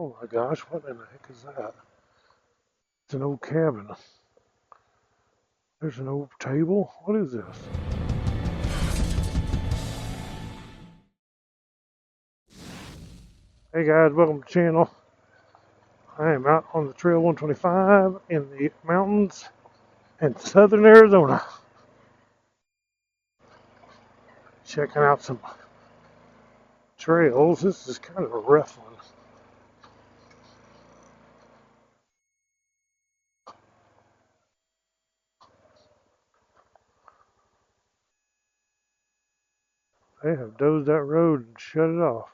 Oh my gosh, what in the heck is that? It's an old cabin. There's an old table. What is this? Hey guys, welcome to the channel. I am out on the trail 125 in the mountains in southern Arizona. Checking out some trails. This is kind of a rough one. They have dozed that road and shut it off.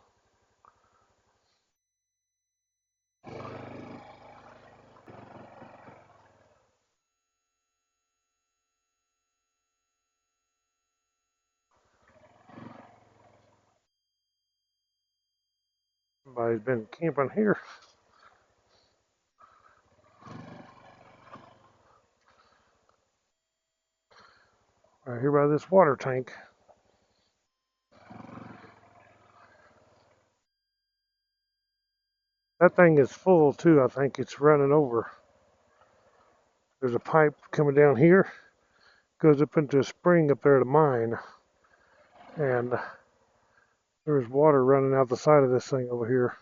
Somebody's been camping here. Right here by this water tank. That thing is full too. I think it's running over. There's a pipe coming down here, goes up into a spring up there at a mine, and there's water running out the side of this thing over here.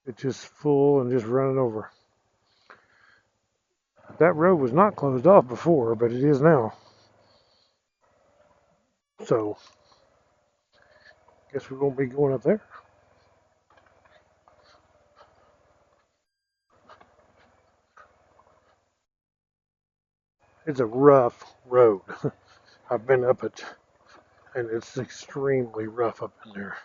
It's just full and just running over. That road was not closed off before, but it is now. So, guess we're going to be going up there. It's a rough road. I've been up it, and it's extremely rough up in there.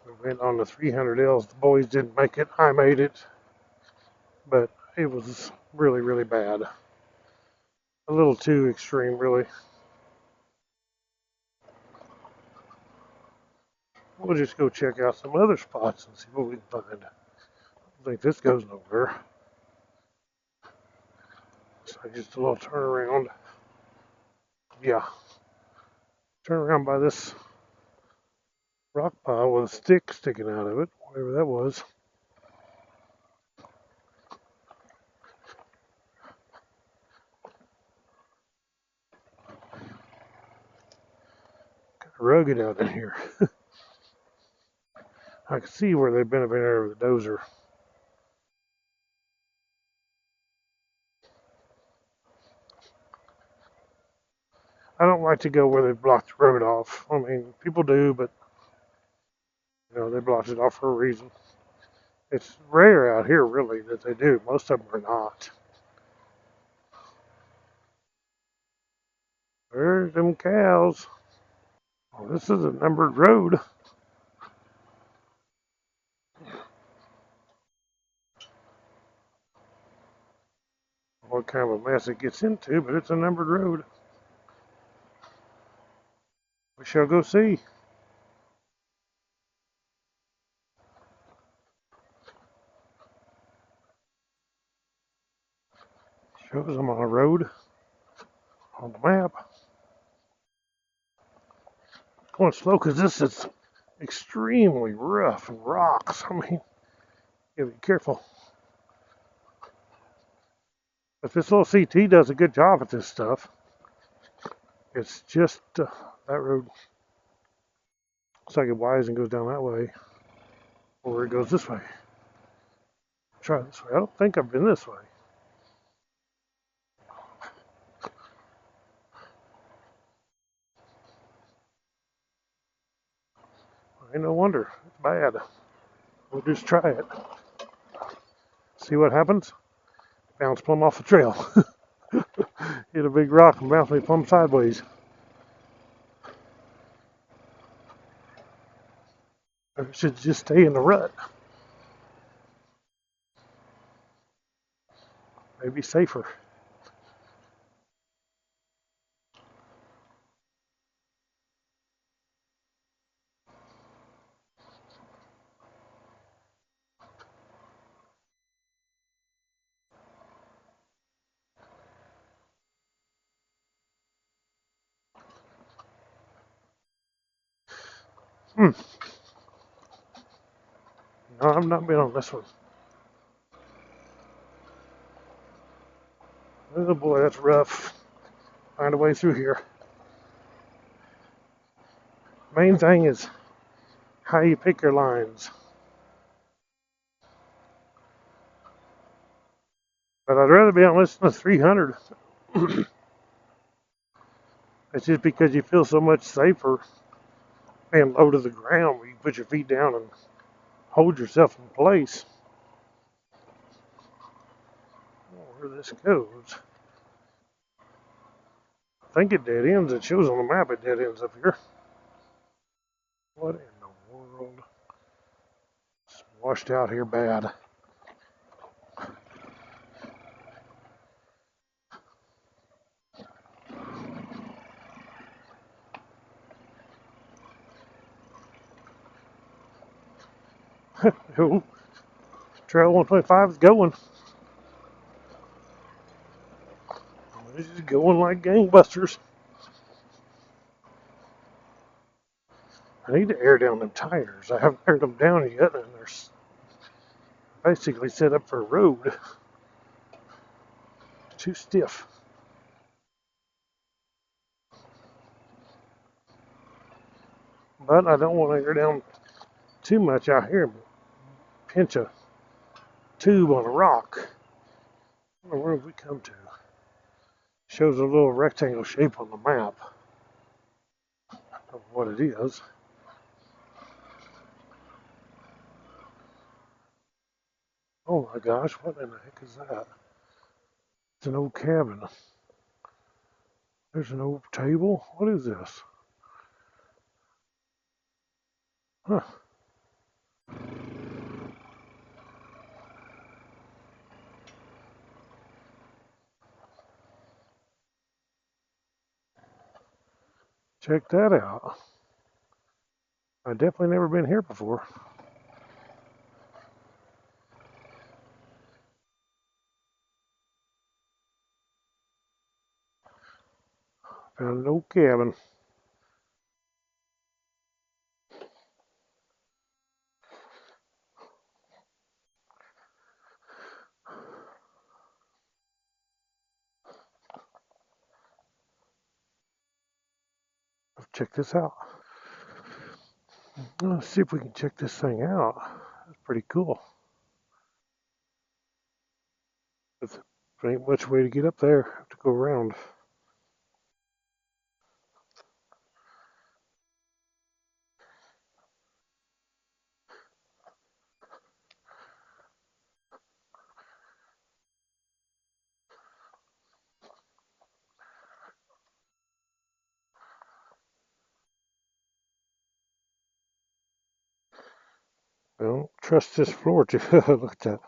We went on the 300Ls. The boys didn't make it. I made it. But it was really, really bad. A little too extreme, really. We'll just go check out some other spots and see what we can find. I think this goes nowhere. So just a little turnaround. Yeah. Turn around by this rock pile with a stick sticking out of it, whatever that was. Kind of rugged out in here. I can see where they've been up in there with the dozer. I don't like to go where they blocked the road off. I mean, people do, but you know, they blocked it off for a reason. It's rare out here, really, that they do. Most of them are not. There's them cows. Oh, this is a numbered road. What kind of a mess it gets into, but it's a numbered road. We shall go see. Shows them on a road on the map. Going slow because this is extremely rough and rocks. I mean, you gotta be careful. But this little CT does a good job at this stuff. It's just that road looks like it winds and goes down that way, or it goes this way. Try this way. I don't think I've been this way. Ain't no wonder. It's bad. We'll just try it. See what happens. Bounce plumb off the trail. Hit a big rock and bounce me plumb sideways. Or it should just stay in the rut. Maybe safer. No, I've not been on this one. Oh boy, that's rough. Find a way through here. Main thing is how you pick your lines. But I'd rather be on this than a 300. It's just because you feel so much safer being low to the ground where you put your feet down and hold yourself in place. Where this goes. I think it dead ends. It shows on the map it dead ends up here. What in the world? It's washed out here bad. Oh, Trail 125 is going. This is going like gangbusters. I need to air down them tires. I haven't aired them down yet, and they're basically set up for a road. Too stiff. But I don't want to air down too much out here. Pinch a tube on a rock. I don't know where have we come to. Shows a little rectangle shape on the map of what it is. Oh my gosh, what in the heck is that? It's an old cabin. There's an old table. What is this? Huh. Check that out. I've definitely never been here before. Found an old cabin. Check this out. Let's see if we can check this thing out. That's pretty cool. There ain't much way to get up there. Have to go around. I don't trust this floor too. Look at that.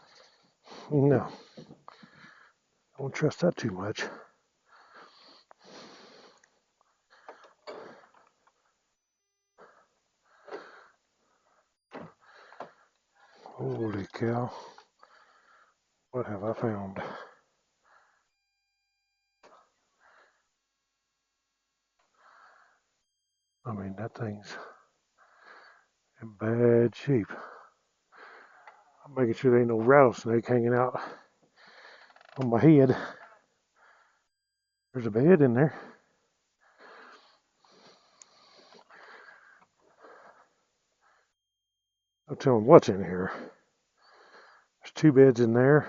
No. I don't trust that too much. Holy cow. What have I found? I mean, that thing's in bad shape. I'm making sure there ain't no rattlesnake hanging out on my head. There's a bed in there. I'll tell them what's in here. There's 2 beds in there.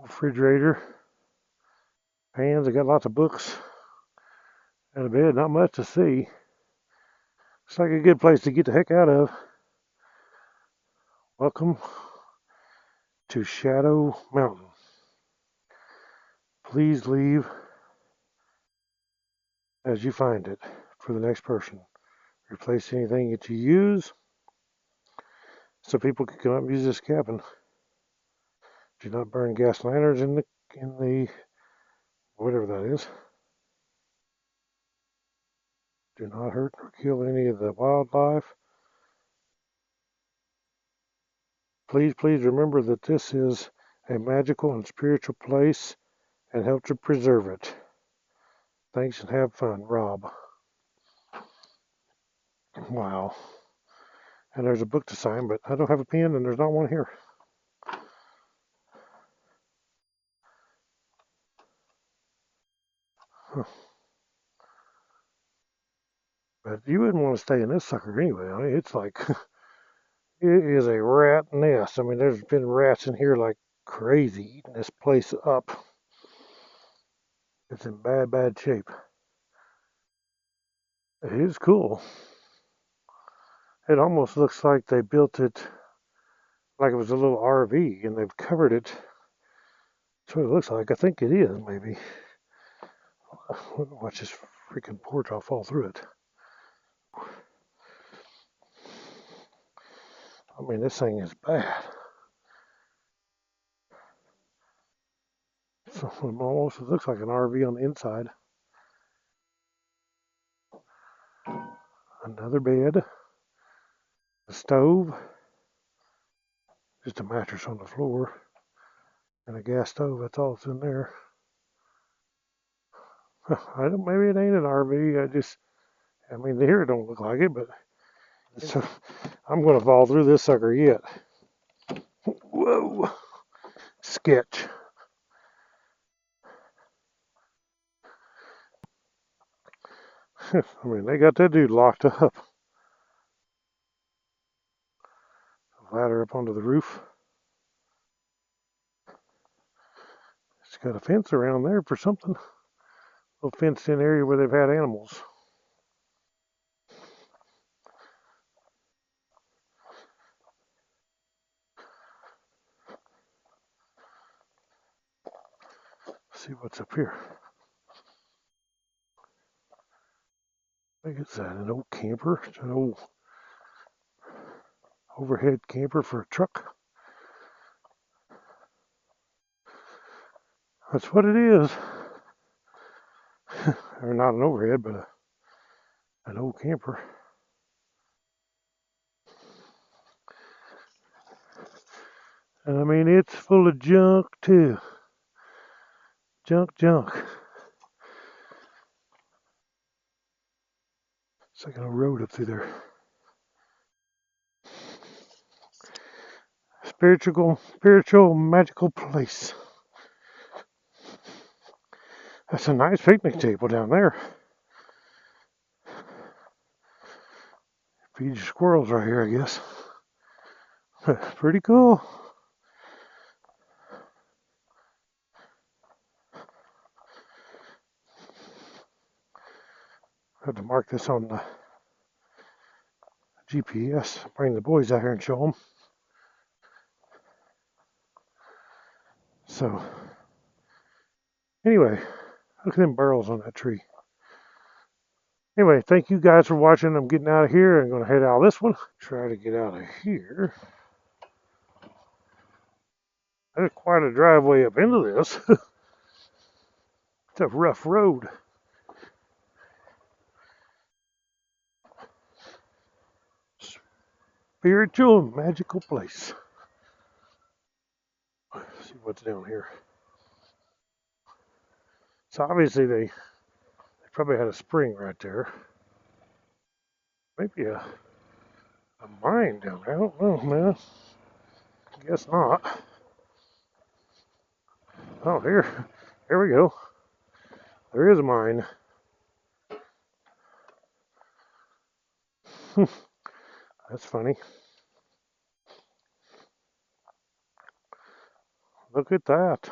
Refrigerator. Pans. I got lots of books. And a bed. Not much to see. Looks like a good place to get the heck out of. Welcome to Shadow Mountain. Please leave as you find it for the next person. Replace anything that you use so people can come up and use this cabin. Do not burn gas lanterns in the whatever that is. Do not hurt or kill any of the wildlife. Please remember that this is a magical and spiritual place and help to preserve it. Thanks and have fun, Rob. Wow. And there's a book to sign, but I don't have a pen, and there's not one here. Huh. But you wouldn't want to stay in this sucker anyway. I mean, it's like, it is a rat nest. I mean, there's been rats in here like crazy, eating this place up. It's in bad, bad shape. It is cool. It almost looks like they built it like it was a little RV, and they've covered it. That's what it looks like. I think it is, maybe. Watch this freaking porch. I'll fall through it. I mean, this thing is bad. So it almost looks like an RV on the inside. Another bed. A stove. Just a mattress on the floor. And a gas stove. That's all that's in there. Maybe it ain't an RV. I mean, here it don't look like it, but so I'm going to fall through this sucker yet. Whoa. Sketch. I mean, they got that dude locked up. Ladder up onto the roof. It's got a fence around there for something. A little fenced in area where they've had animals. Let's see what's up here. I think it's an old camper. It's an old overhead camper for a truck. That's what it is. Or not an overhead, but an old camper. And I mean, it's full of junk too. Junk. It's like a road up through there. Spiritual, magical place. That's a nice picnic table down there. Feed your squirrels right here, I guess. Pretty cool. I have to mark this on the GPS. Bring the boys out here and show them. So, anyway, look at them barrels on that tree. Anyway, thank you guys for watching. I'm getting out of here. I'm going to head out of this one. Try to get out of here. There's quite a driveway up into this. It's a rough road. Spiritual and magical place. Let's see what's down here. So obviously they probably had a spring right there. Maybe a mine down there. I don't know, man. Guess not. Oh, here we go. There is a mine. That's funny. Look at that.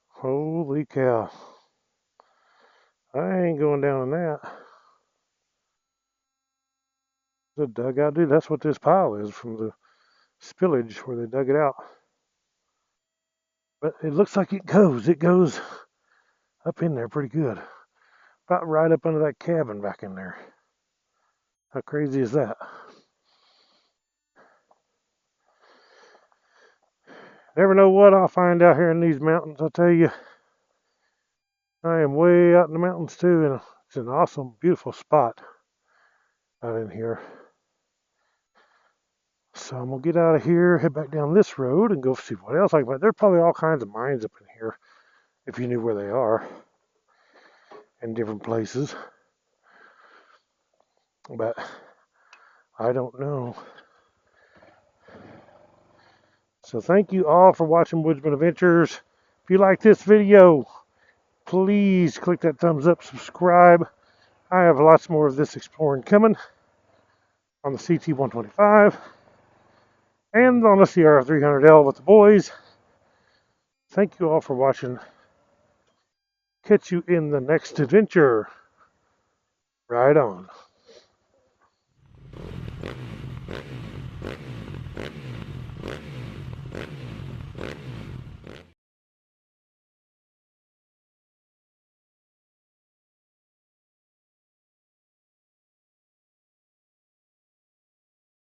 Holy cow. I ain't going down in that. The dugout, dude, that's what this pile is from the spillage where they dug it out. But it looks like it goes up in there pretty good. About right up under that cabin back in there. How crazy is that? Never know what I'll find out here in these mountains, I tell you. I am way out in the mountains too, and it's an awesome, beautiful spot out in here. So I'm going to get out of here, head back down this road, and go see what else I can find. There's probably all kinds of mines up in here, if you knew where they are, in different places. but I don't know. So thank you all for watching Woodsman Adventures. If you like this video, please click that thumbs up, subscribe. I have lots more of this exploring coming on the CT125 and on the CR300L with the boys. Thank you all for watching. Catch you in the next adventure. Right on.